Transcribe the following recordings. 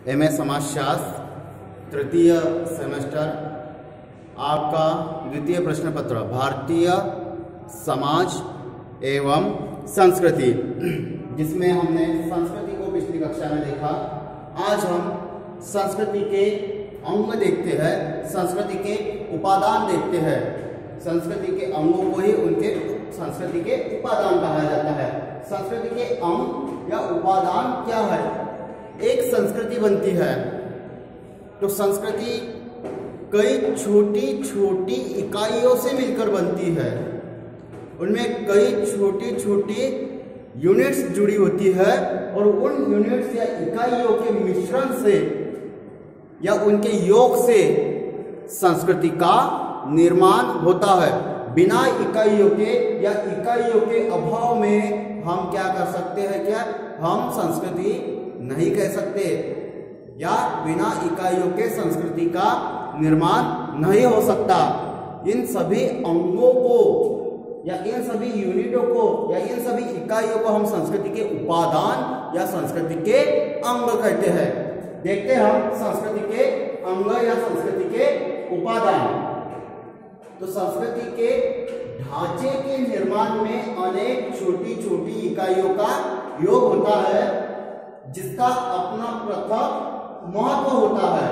MA समाजशास्त्र तृतीय semester आपका द्वितीय प्रश्न पत्र भारतीय समाज एवं संस्कृति, जिसमें हमने संस्कृति को पिछली कक्षा में देखा। आज हम संस्कृति के अंग देखते हैं, संस्कृति के उपादान देखते हैं। संस्कृति के अंगों को ही उनके संस्कृति के उपादान कहा जाता है। संस्कृति के अंग या उपादान क्या है? एक संस्कृति बनती है तो संस्कृति कई छोटी छोटी इकाइयों से मिलकर बनती है। उनमें कई छोटी छोटी यूनिट्स जुड़ी होती है और उन यूनिट्स या इकाइयों के मिश्रण से या उनके योग से संस्कृति का निर्माण होता है। बिना इकाइयों के या इकाइयों के अभाव में हम क्या कर सकते हैं? क्या हम संस्कृति नहीं कह सकते, या बिना इकाइयों के संस्कृति का निर्माण नहीं हो सकता। इन सभी अंगों को या इन सभी यूनिटों को या इन सभी इकाइयों को हम संस्कृति के उपादान या संस्कृति के अंग कहते हैं। देखते हैं हम संस्कृति के अंग या संस्कृति के उपादान। तो संस्कृति के ढांचे के निर्माण में अनेक छोटी छोटी इकाइयों का योग होता है, जिसका अपना पृथक महत्व होता है।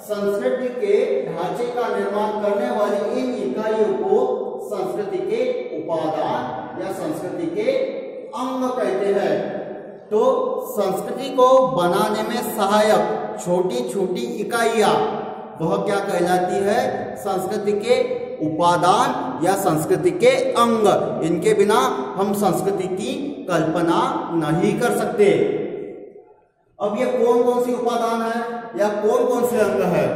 संस्कृति के ढांचे का निर्माण करने वाली इन इकाइयों को संस्कृति के उपादान या संस्कृति के अंग कहते हैं। तो संस्कृति को बनाने में सहायक छोटी छोटी इकाइयां वह क्या कहलाती है? संस्कृति के उपादान या संस्कृति के अंग। इनके बिना हम संस्कृति की कल्पना नहीं कर सकते। अब ये कौन कौन सी उपादान है या कौन कौन से अंग है,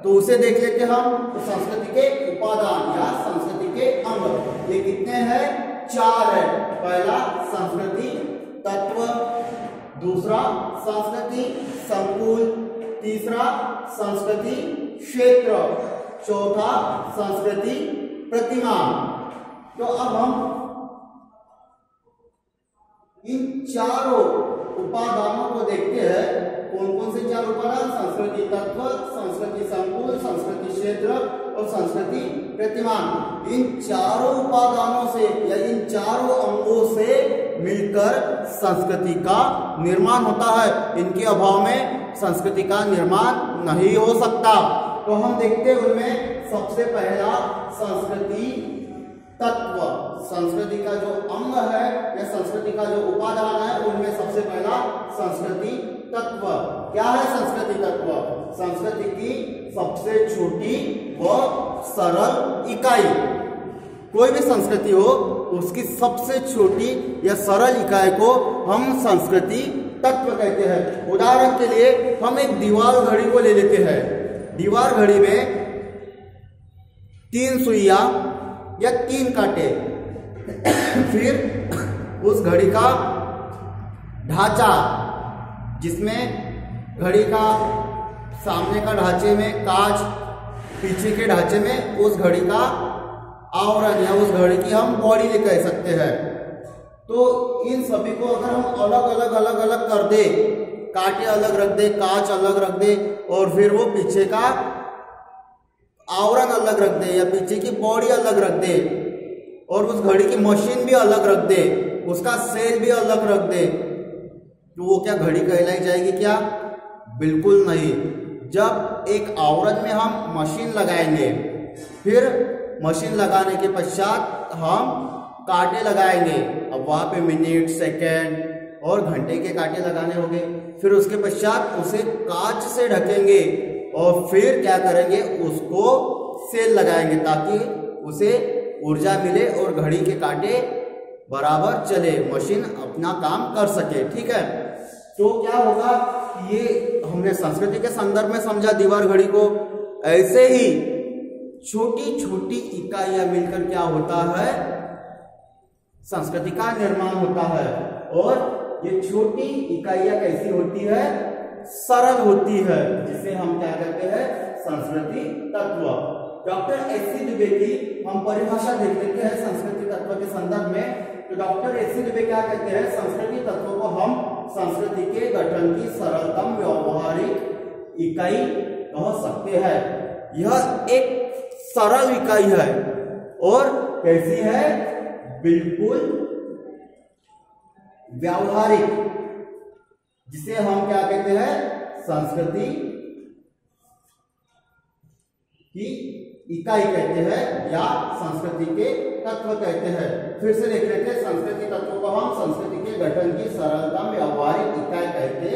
तो उसे देख लेते हम। तो संस्कृति के उपादान या संस्कृति के अंग ये कितने हैं? 4 है। पहला संस्कृति तत्व, दूसरा संस्कृति संकुल, तीसरा संस्कृति क्षेत्र, चौथा संस्कृति प्रतिमा। तो अब हम इन चारों उपादानों को देखते हैं। कौन कौन से 4 उपादान? संस्कृति तत्व, संस्कृति संकुल, संस्कृति क्षेत्र और संस्कृति प्रतिमा। इन चारों उपादानों से या इन चारों अंगों से मिलकर संस्कृति का निर्माण होता है। इनके अभाव में संस्कृति का निर्माण नहीं हो सकता। तो हम देखते हैं उनमें सबसे पहला संस्कृति तत्व। संस्कृति का जो अंग है या संस्कृति का जो उपादान है, उनमें सबसे पहला संस्कृति तत्व। क्या है संस्कृति तत्व? संस्कृति की सबसे छोटी व सरल इकाई। कोई भी संस्कृति हो, उसकी सबसे छोटी या सरल इकाई को हम संस्कृति तत्व कहते हैं। उदाहरण के लिए हम एक दीवार घड़ी को ले लेते हैं। दीवार घड़ी में 3 सुइयां या 3 कांटे, फिर उस घड़ी का ढांचा, जिसमें घड़ी का सामने का ढांचे में कांच, पीछे के ढांचे में उस घड़ी का आवरण या उस घड़ी की हम बॉडी ले कह सकते हैं। तो इन सभी को अगर हम अलग अलग कर दे, कांटे अलग रख दे, कांच अलग रख दे और फिर वो पीछे का आवरण अलग रख दे या पीछे की बॉडी अलग रख दे और उस घड़ी की मशीन भी अलग रख दे, उसका सेल भी अलग रख दे, तो वो क्या घड़ी कहलाई जाएगी क्या? बिल्कुल नहीं। जब एक आवरण में हम मशीन लगाएंगे, फिर मशीन लगाने के पश्चात हम कांटे लगाएंगे। अब वहां पे मिनट, सेकेंड और घंटे के कांटे लगाने होंगे। फिर उसके पश्चात उसे कांच से ढकेंगे और फिर क्या करेंगे? उसको सेल लगाएंगे ताकि उसे ऊर्जा मिले और घड़ी के कांटे बराबर चले, मशीन अपना काम कर सके। ठीक है, तो क्या होगा? ये हमने संस्कृति के संदर्भ में समझा दीवार घड़ी को। ऐसे ही छोटी छोटी इकाइयां मिलकर क्या होता है? संस्कृति का निर्माण होता है। और ये छोटी इकाइयां कैसी होती है? सरल होती है, जिसे हम क्या कहते हैं? संस्कृति तत्व। Doctor SC. दुबे की हम परिभाषा देख लेते हैं संस्कृति तत्व के संदर्भ में। तो डॉक्टर एस.सी. दुबे क्या कहते हैं? संस्कृति तत्वों को हम संस्कृति के गठन की सरलतम, व्यवहारिक इकाई कह सकते हैं। यह एक सरल इकाई है और कैसी है, बिल्कुल व्यावहारिक, जिसे हम क्या कहते हैं, संस्कृति की इकाई कहते हैं या संस्कृति के तत्व कहते हैं। फिर से देख लेते हैं, संस्कृति तत्व को हम संस्कृति के गठन की सरलतम व्यावहारिक इकाई कहते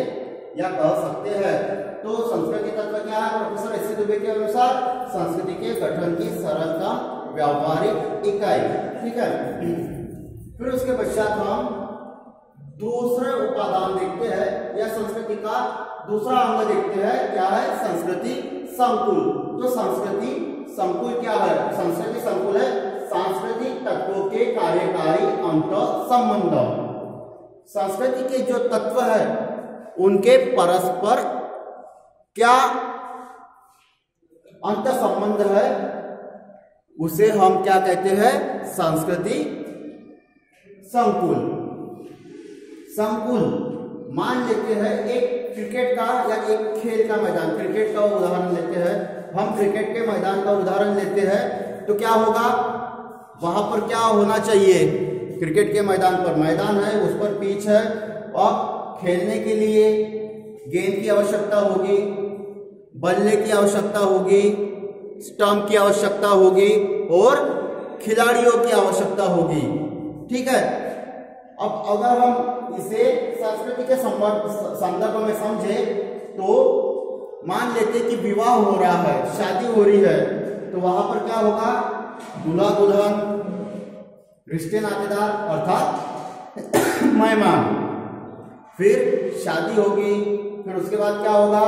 या कह सकते हैं। तो संस्कृति तत्व क्या है, प्रोफेसर एस सी दुबे के अनुसार संस्कृति के गठन की सरलतम व्यावहारिक इकाई। ठीक है, फिर उसके पश्चात हम दूसरे उपादान देखते हैं या संस्कृति का दूसरा अंग देखते हैं, क्या है, संस्कृति संकुल। तो संस्कृति संकुल क्या है, संस्कृति संकुल है सांस्कृतिक तत्वों के कार्यकारी अंतर संबंध। संस्कृति के जो तत्व है उनके परस्पर क्या अंतर संबंध है, उसे हम क्या कहते हैं, संस्कृति संकुल। संकुल मान लेते हैं एक क्रिकेट का या एक खेल का मैदान, क्रिकेट का उदाहरण लेते हैं हम, क्रिकेट के मैदान का उदाहरण लेते हैं तो क्या होगा, वहां पर क्या होना चाहिए, क्रिकेट के मैदान पर मैदान है, उस पर पिच है और खेलने के लिए गेंद की आवश्यकता होगी, बल्ले की आवश्यकता होगी, स्टंप की आवश्यकता होगी और खिलाड़ियों की आवश्यकता होगी। ठीक है, अब अगर हम इसे संस्कृति के संदर्भ में समझे तो मान लेते कि विवाह हो रहा है, शादी हो रही है, तो वहां पर क्या होगा, दूल्हा दुल्हन, रिश्ते नातेदार अर्थात मेहमान, फिर शादी होगी, फिर उसके बाद क्या होगा,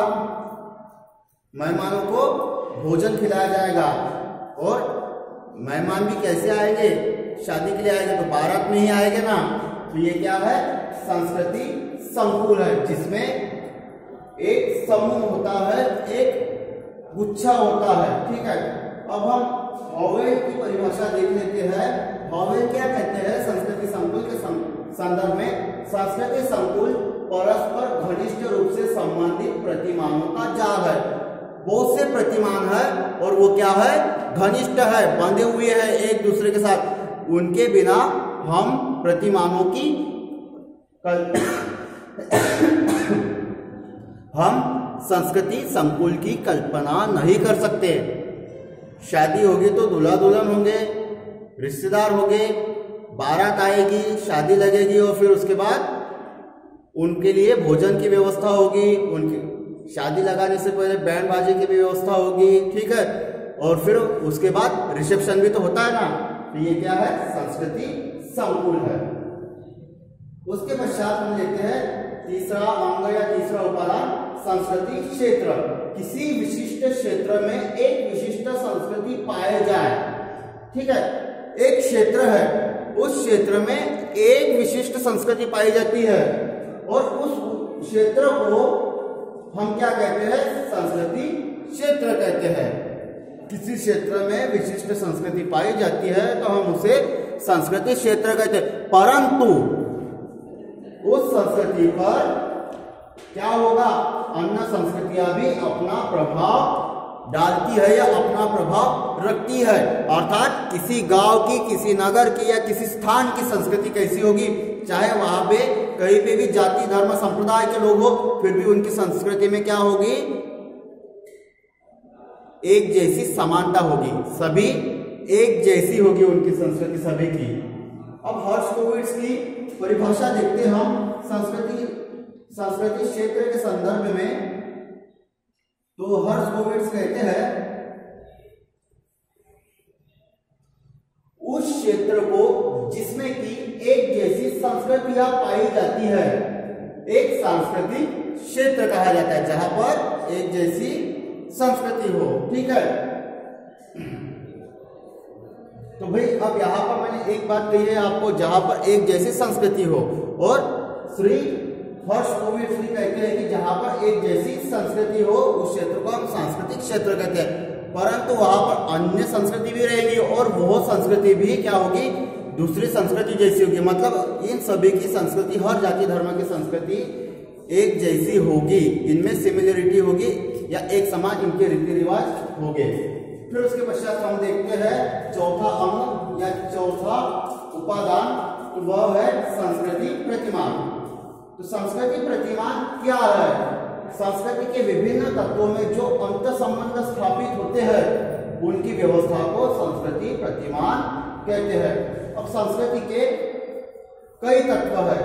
मेहमानों को भोजन खिलाया जाएगा और मेहमान भी कैसे आएंगे, शादी के लिए आएंगे तो बारात में ही आएंगे ना। तो ये क्या है, संस्कृति संकुल है, जिसमें एक समूह होता है, एक गुच्छा होता है। ठीक है, अब हम हॉवेल की परिभाषा देख लेते हैं। हॉवेल क्या कहते हैं, संस्कृति संकुल के संदर्भ में, संस्कृति संकुल परस्पर घनिष्ठ रूप से संबंधित प्रतिमानों का जाल है। बहुत से प्रतिमान है और वो क्या है, घनिष्ठ है, बंधे हुए हैं एक दूसरे के साथ, उनके बिना हम प्रतिमानों की हम संस्कृति संकुल की कल्पना नहीं कर सकते। शादी होगी तो दूल्हा दुल्हन होंगे, रिश्तेदार होंगे, बारात आएगी, शादी लगेगी और फिर उसके बाद उनके लिए भोजन की व्यवस्था होगी, उनकी शादी लगाने से पहले बैंड बाजे की भी व्यवस्था होगी। ठीक है, और फिर उसके बाद रिसेप्शन भी तो होता है ना। तो ये क्या है, संस्कृति संकुल है। उसके पश्चात हम लेते हैं तीसरा अंग या तीसरा उपादान, संस्कृति क्षेत्र। किसी विशिष्ट क्षेत्र में एक विशिष्ट संस्कृति पाए जाए। ठीक है, एक क्षेत्र है, उस क्षेत्र में एक विशिष्ट संस्कृति पाई जाती है और उस क्षेत्र को हम क्या कहते हैं, संस्कृति क्षेत्र कहते हैं। किसी क्षेत्र में विशिष्ट संस्कृति पाई जाती है तो हम उसे संस्कृति क्षेत्र कहते हैं, परंतु उस संस्कृति पर क्या होगा, अन्य संस्कृतियां भी अपना प्रभाव डालती है या अपना प्रभाव रखती है। अर्थात किसी गांव की, किसी नगर की या किसी स्थान की संस्कृति कैसी होगी, चाहे वहां पे कहीं पे भी जाति धर्म संप्रदाय के लोग हो, फिर भी उनकी संस्कृति में क्या होगी, एक जैसी समानता होगी, सभी एक जैसी होगी उनकी संस्कृति सभी की। अब हर्शकोविट्ज की परिभाषा देखते हैं हम संस्कृति क्षेत्र के संदर्भ में। तो हर्शकोविट्ज कहते हैं, उस क्षेत्र को जिसमें कि एक जैसी संस्कृतियां पाई जाती है, एक सांस्कृतिक क्षेत्र कहा जाता है, जहां पर एक जैसी संस्कृति हो। ठीक है, तो भाई अब यहां पर मैंने एक बात कही है आपको, जहां पर एक जैसी संस्कृति हो, और श्री हर्शकोविट्ज कहते हैं कि जहां पर एक जैसी संस्कृति हो उस क्षेत्र को हम सांस्कृतिक क्षेत्र कहते हैं। परंतु वहां पर अन्य संस्कृति भी रहेगी और वो संस्कृति भी क्या होगी, दूसरी संस्कृति जैसी होगी। मतलब इन सभी की संस्कृति, हर जाति धर्म की संस्कृति एक जैसी होगी, इनमें सिमिलरिटी होगी, एक समान इनके रीति रिवाज होंगे। फिर उसके पश्चात हम देखते हैं चौथा अंग या चौथा उपादान, तो वह है संस्कृति प्रतिमान। तो संस्कृति प्रतिमान क्या है? संस्कृति के विभिन्न तत्वों में जो अंतर संबंध स्थापित होते हैं उनकी व्यवस्था को संस्कृति प्रतिमान कहते हैं। अब संस्कृति के कई तत्व है,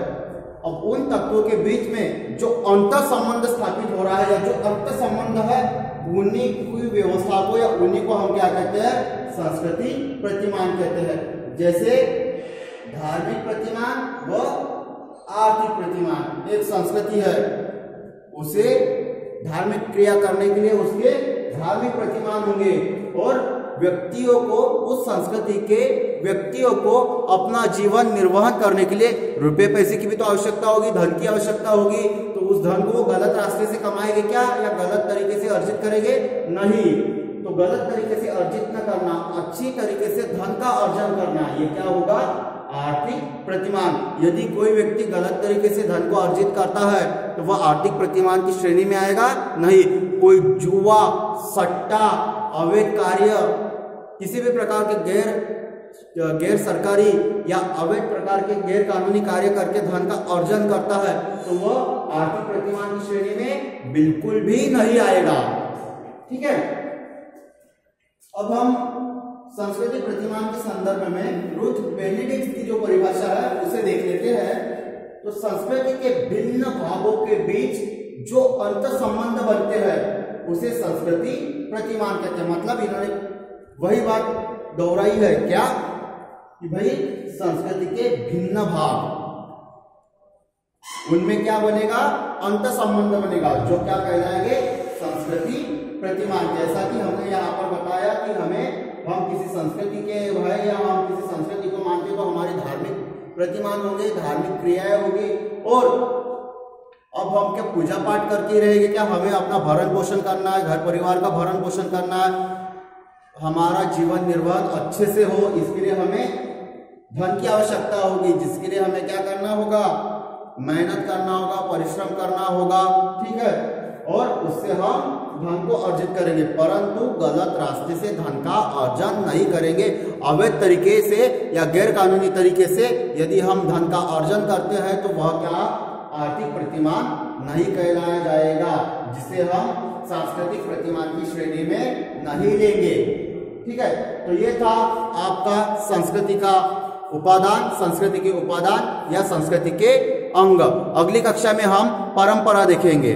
अब उन तत्वों के बीच में जो अंतर संबंध स्थापित हो रहा है या जो अंतर संबंध है उन्हीं की व्यवस्था को या उन्हीं को हम क्या कहते हैं? संस्कृति प्रतिमान कहते हैं। जैसे धार्मिक प्रतिमान व आर्थिक प्रतिमान। एक संस्कृति है, उसे धार्मिक क्रिया करने के लिए उसके धार्मिक प्रतिमान होंगे और व्यक्तियों को, उस संस्कृति के व्यक्तियों को अपना जीवन निर्वाह करने के लिए रुपए पैसे की भी तो आवश्यकता होगी, धन की आवश्यकता होगी। तो उस धन को वो गलत रास्ते से कमाएंगे क्या या गलत तरीके से अर्जित करेंगे? नहीं। तो गलत तरीके से अर्जित न करना, अच्छी तरीके से धन का अर्जन करना, ये क्या होगा? आर्थिक प्रतिमान। यदि कोई व्यक्ति गलत तरीके से धन को अर्जित करता है तो वह आर्थिक प्रतिमान की श्रेणी में आएगा? नहीं। कोई जुआ, सट्टा, अवैध कार्य, किसी भी प्रकार के गैर सरकारी या अवैध प्रकार के गैर कानूनी कार्य करके धन का अर्जन करता है तो वह आर्थिक प्रतिमान की श्रेणी में बिल्कुल भी नहीं आएगा। ठीक है। अब हम संस्कृति प्रतिमान के संदर्भ में रुथ बेनेडिक्ट की जो परिभाषा है उसे देख लेते हैं। तो संस्कृति के भिन्न भागों के बीच जो अंतर संबंध बनते हैं उसे संस्कृति प्रतिमान कहते हैं। मतलब इन्होंने वही बात दोहराई है क्या कि भाई संस्कृति के भिन्न भाग, उनमें क्या बनेगा? अंतर संबंध बनेगा, जो क्या कहलाएंगे? संस्कृति प्रतिमान। जैसा कि हमने यहाँ पर बताया कि हम किसी संस्कृति के है या हम किसी संस्कृति को मानते तो हमारे धार्मिक प्रतिमान होंगे, धार्मिक क्रियाएं होगी। और अब हम क्या पूजा पाठ करके रहेंगे क्या? हमें अपना भरण पोषण करना है, घर परिवार का भरण पोषण करना है, हमारा जीवन निर्वाह अच्छे से हो, इसके लिए हमें धन की आवश्यकता होगी, जिसके लिए हमें क्या करना होगा? मेहनत करना होगा, परिश्रम करना होगा। ठीक है। और उससे हम धन को अर्जित करेंगे, परंतु गलत रास्ते से धन का अर्जन नहीं करेंगे। अवैध तरीके से या गैर कानूनी तरीके से यदि हम धन का अर्जन करते हैं तो वह क्या? आर्थिक प्रतिमान नहीं कहलाया जाएगा, जिसे हम सांस्कृतिक प्रतिमान की श्रेणी में नहीं लेंगे। ठीक है। तो ये था आपका संस्कृति का उपादान, संस्कृति के उपादान या संस्कृति के अंग। अगली कक्षा में हम परंपरा देखेंगे।